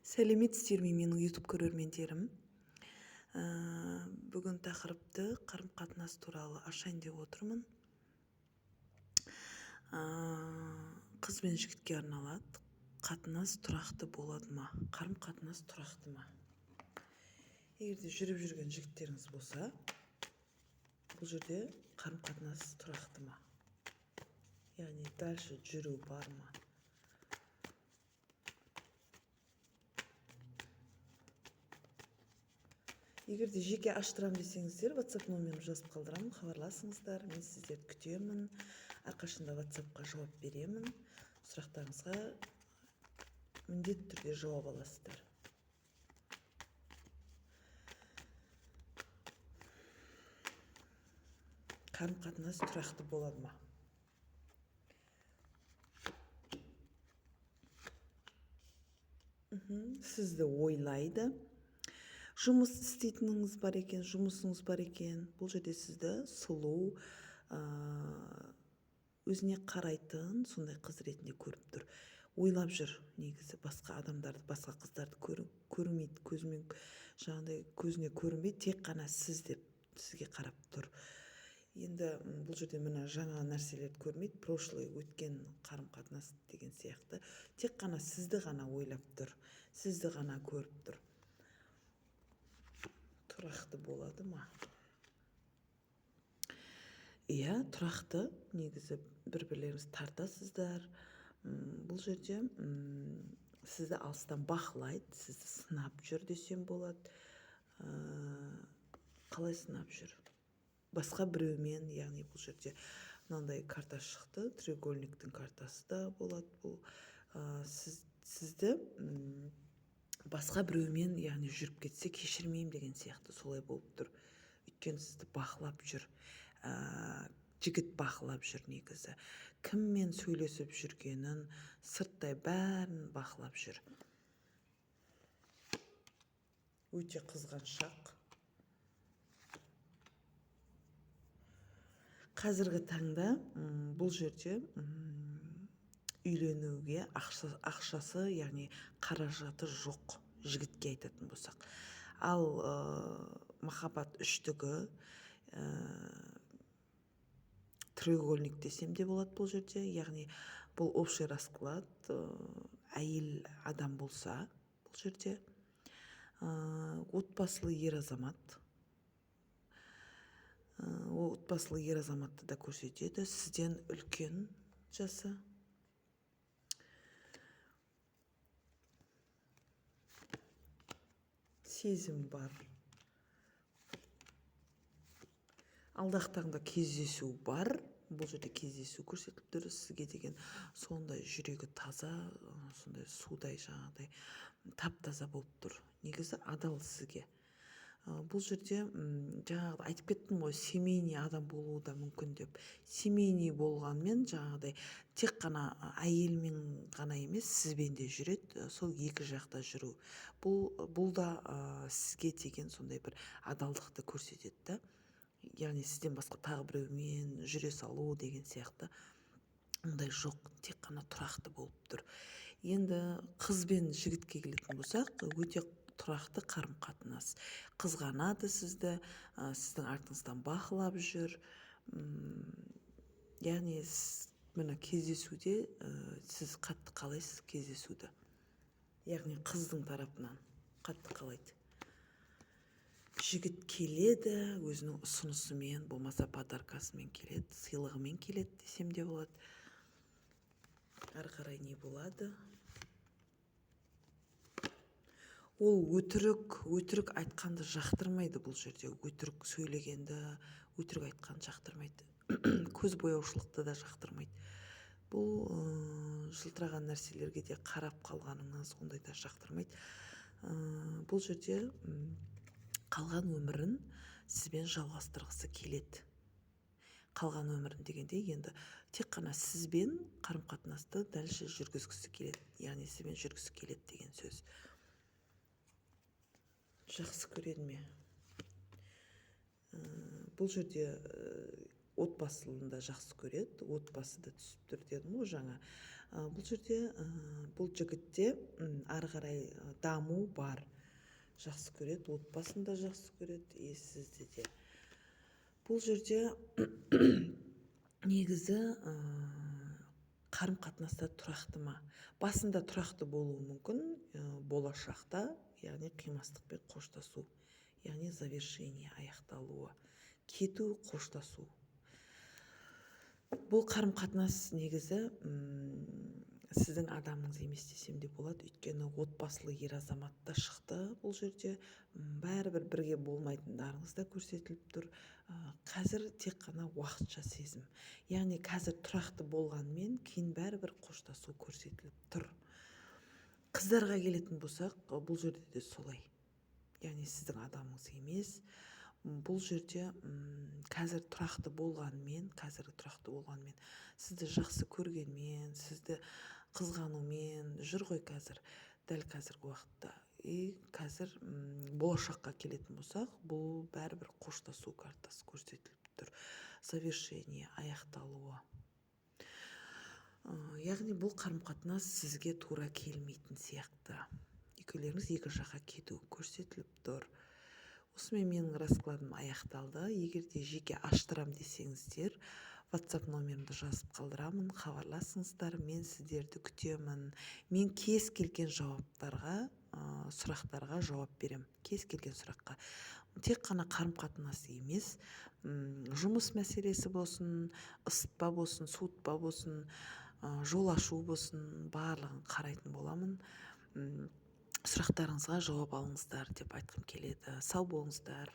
Сәлеметсіздер ме менің YouTube көрермендерім. Бүгін тақырыпты қарым-қатынас туралы ашайын деп отырмын. Қыз бен жігітке арналады. Қатынас тұрақты болады ма? Қарым-қатынас тұрақты ма? Егерде жүріп жүрген жігіттеріңіз болса, бұл жерде қарым-қатынас тұрақты ма? Яғни дальше жүру бар ма? Егерде жеке аштырам десеңіздер, WhatsApp номерімді жазып қалдырамын, хабарласыңыздар. Мен сіздерді күтемін. Әрқашанда WhatsAppқа жауап беремін. Сұрақтарыңызға міндетті түрде жауап аласыздар. Қарым-қатынас тұрақты болады ма? Сізді ойлайды. Жұмыс істейтініңіз бар екен, жұмысыңыз бар екен. Бұл жерде сізді сұлу, өзіне қарайтын сондай қыз ретінде көріп тұр. Ойлап жүр, негізі басқа адамдарды, басқа қыздарды көрмейді, көзіне көрінбейді, тек қана сіз деп сізге қарап тұр. Енді бұл жерде мына жаңа нәрселерді көрмейді, прошлый өткен қарым-қатынас деген сияқты. Тек қана сізді ғана ойлап тұр, сізді ғана көріп тұр. Тұрақты болады ма? Иә, тұрақты. Негізі бір-бірлеріңіз тартасыздар. Бұл жерде сізді алыстан бақылайды, сізді сынап жүр десем болады. Қалай сынап жүр? Басқа біреумен, яғни бұл жерде мынандай карта шықты, треугольниктің картасы да болады. Бұл сізді басқа біреумен, яғни жүріп кетсе кешірмеймін деген сияқты солай болып тұр. Өйткені сізді бақылап жүр. Жігіт бақылап жүр негізі. Кіммен сөйлесіп жүргенін, сырттай бәрін бақылап жүр. Өте қызғаншақ. Қазіргі таңда бұл жерде үйленуге ақшасы, яғни қаражаты жоқ, жігітке айтатын болсақ. Ал махаббат үштігі, треугольник десем де болады бұл жерде. Яғни бұл общий расклад, әйел адам болса бұл жерде, отбасылы ер азамат. Отбасылы ер азаматты да көрсетеді, сізден үлкен жасы. Сезім бар. Алдағы таңда кездесу бар. Бұл жерде кездесу көрсетіліп тұр. Сізге деген сондай жүрегі таза, сондай судай жаңағыдай тап-таза болып тұр. Негізі адал сізге. Бұл жерде жаңағыдай айтып кеттім ғой, семейный адам болуы да мүмкін деп. Семейный болғанмен жаңағыдай тек қана әйелмен ғана емес, сізбен де жүреді, сол екі жақта жүру. Бұл да сізге деген сондай бір адалдықты көрсетеді. Яғни сізден басқа тағы біреумен жүре салу деген сияқты ондай жоқ, тек қана тұрақты болып тұр. Енді қыз бен жігітке келетін болсақ, өте тұрақты қарым-қатынас. Қызғанады сізді, сіздің артыңыздан бақылап жүр. Яғни мына кездесуде сіз қатты қалайсыз кездесуді. Яғни қыздың тарапынан қатты қалайды. Жігіт келеді, өзінің ұсынысымен, болмаса подаркасымен келеді, сыйлығымен келеді десем де болады. Ары қарай не болады? Ол өтірік айтқанды жақтырмайды бұл жерде. Өтірік сөйлегенді, өтірік айтқанды жақтырмайды. Көз бояушылықты да жақтырмайды. Бұл жылтыраған нәрселерге де қарап қалғаныңыз ондай да жақтырмайды. Бұл жерде қалған өмірін сізбен жалғастырғысы келеді. Қалған өмірін дегенде енді тек қана сізбен қарым-қатынасты дальше жүргізгісі келеді. Яғни сізбен жүргісі келеді деген сөз. Жақсы көреді ме? Бұл жерде отбасылында жақсы көреді, отбасы да түсіп тұр дедім ғой жаңа. бұл жерде бұл жігітте ары қарай даму бар, жақсы көреді, отбасын да жақсы көреді, сізді де. Бұл жерде негізі қарым-қатынаста тұрақты ма? Басында тұрақты болуы мүмкін, болашақта, яғни қимастықпен қоштасу, яғни завершение, аяқталуы, кету, қоштасу. Бұл қарым-қатынас негізі сіздің адамыңыз емес десем де болады, өйткені отбасылы ер азаматта шықты. Бұл жерде бәрібір бірге болмайтындарыңыз да көрсетіліп тұр. Қазір тек қана уақытша сезім, яғни қазір тұрақты болғанмен кейін бәрібір қоштасу көрсетіліп тұр. Қыздарға келетін болсақ, бұл жерде де солай, яғни сіздің адамыңыз емес. Бұл жерде қазір тұрақты болғанмен, сізді жақсы көргенмен, сізді қызғанумен жүр ғой қазір, дәл қазіргі уақытта. Қазір болашаққа келетін болсақ, бұл бәрібір қоштасу картасы көрсетіліп тұр. Завершение, аяқталуы. Яғни бұл қарым-қатынас сізге тура келмейтін сияқты. Екеулеріңіз екі жаққа кету көрсетіліп тұр. Осымен менің раскладым аяқталды. Егер де жеке аштырам десеңіздер, WhatsApp номерімді жазып қалдырамын, хабарласыңыздар, мен сіздерді күтемін. Мен кез келген сұрақтарға жауап берем. Кез келген сұраққа. Тек қана қарым-қатынас емес, жұмыс мәселесі болсын, ысытпа болсын, суытпа болсын, жол ашу болсын, барлығын қарайтын боламын. Сұрақтарыңызға жауап алыңыздар деп айтқым келеді. Сау болыңыздар.